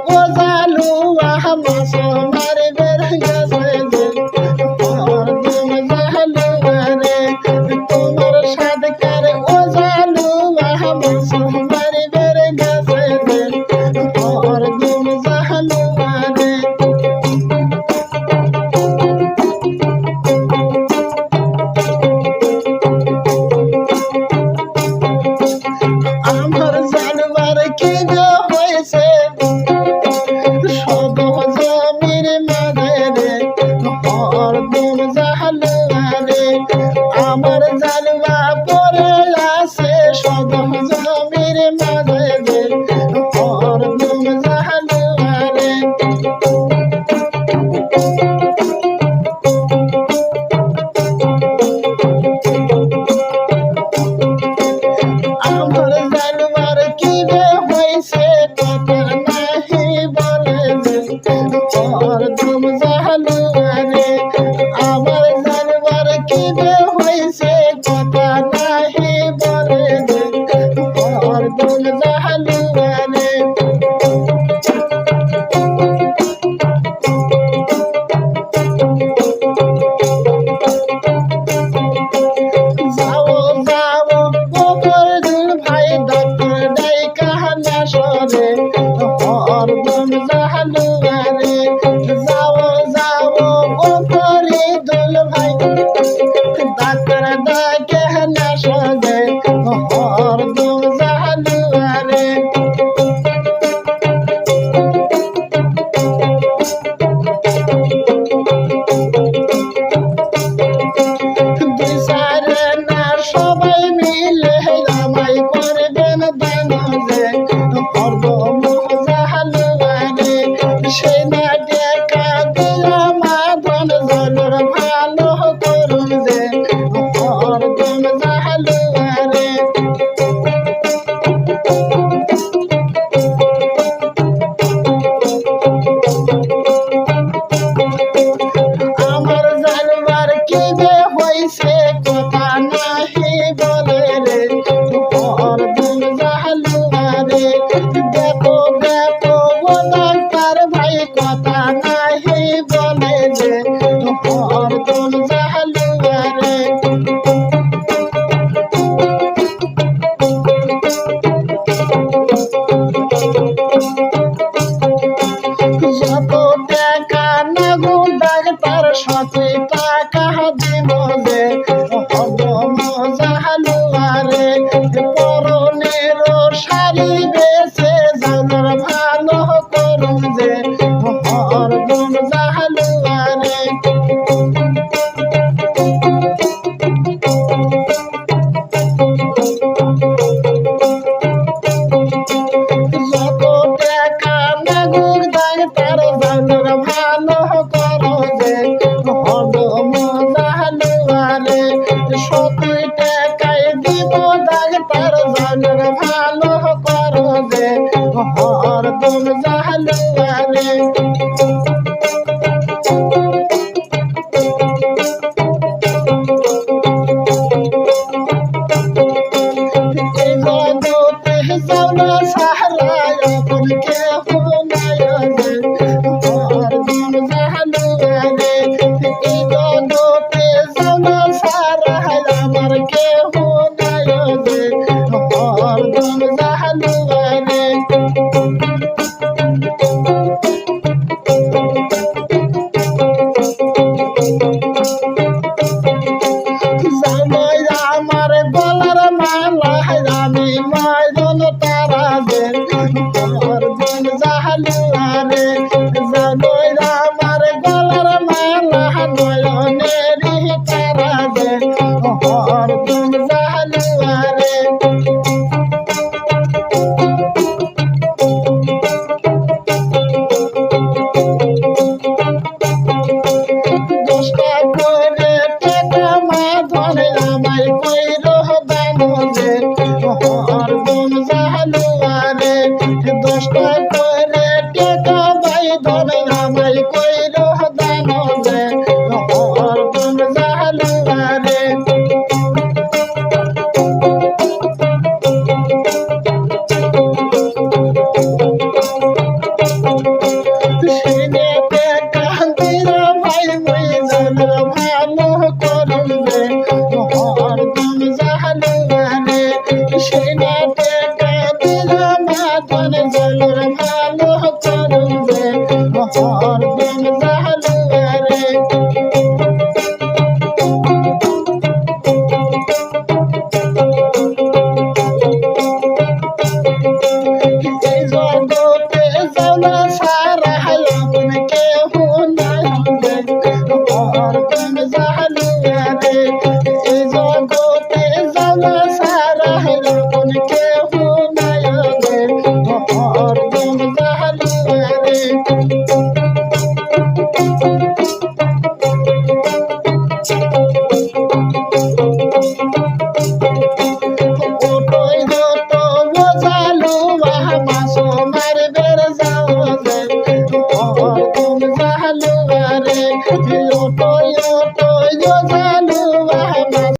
ও জালুয়া মাছ মারবে গেছে যে হরদম জালুয়া রে তোমার সাদকার ও জালুয়া মাছ মারবে গেছে যে হরদম জালুয়া রে আমার জালুয়ার কি হয়েছে সব জমির মাঝে রে হরদম জালুয়া রে আমার জালুয়া পরে আছে সব জমির মাঝে রে হরদম জালুয়া রে আমার জালুয়ার কি হয়েছে কথা নাহি বলে যে হরদম জালুয়া রে আমার জালুয়ার কি হয়েছে কথা নাহি বলে যে হরদম জালুয়া রে যাও যাও গোবর্ধন ভাই ডক্টর ডাইকা না সরে হরদম জালুয়া রে যাও যাও গোবর্ধন ভাই ডাক্তার ডাইকা না সরে হরদম জালুয়া রে বিচারে না সবাই মিলে আমায় করবেন দান যে হরদম জালুয়া রে সে না দেখা দিয়া মাধন জলর ভালো করুন যে হরদম জালুয়া রে আমার জালুয়ার কি হয়েছে কথা নাহি বলে রে হরদম জালুয়া রে দেখো দেখো ও ডাক্তার ভাই কথা নাহি বলে যে হরদম জালুয়া রে যত টাকা নাগু ডাক্তার সতে টাকা দিব যে হরদম জালুয়া রে পরনের শাড়ি বেচে জানার ভালো করুন যে হরদম জালুয়া রে যত টাকা নাগু ডাক্তার জানার ভালো করো যে হরদম জালুয়া রে সতই টাকায় দিব ডাক্তার জানার ভালো করো যে হরদম জালুয়া রে এই জগতে যাও না সাহারায় আপন কেহ নাই যে হরদম জালুয়া রে এই জগতে যাও না সাহারায় আমার কেহ নাই যে হরদম জালুয়া রে হরদম জাহালু রে এই জগতে জানা সারা আপন কেহ নাই হরদম জাহালু রে এই জগতে জানা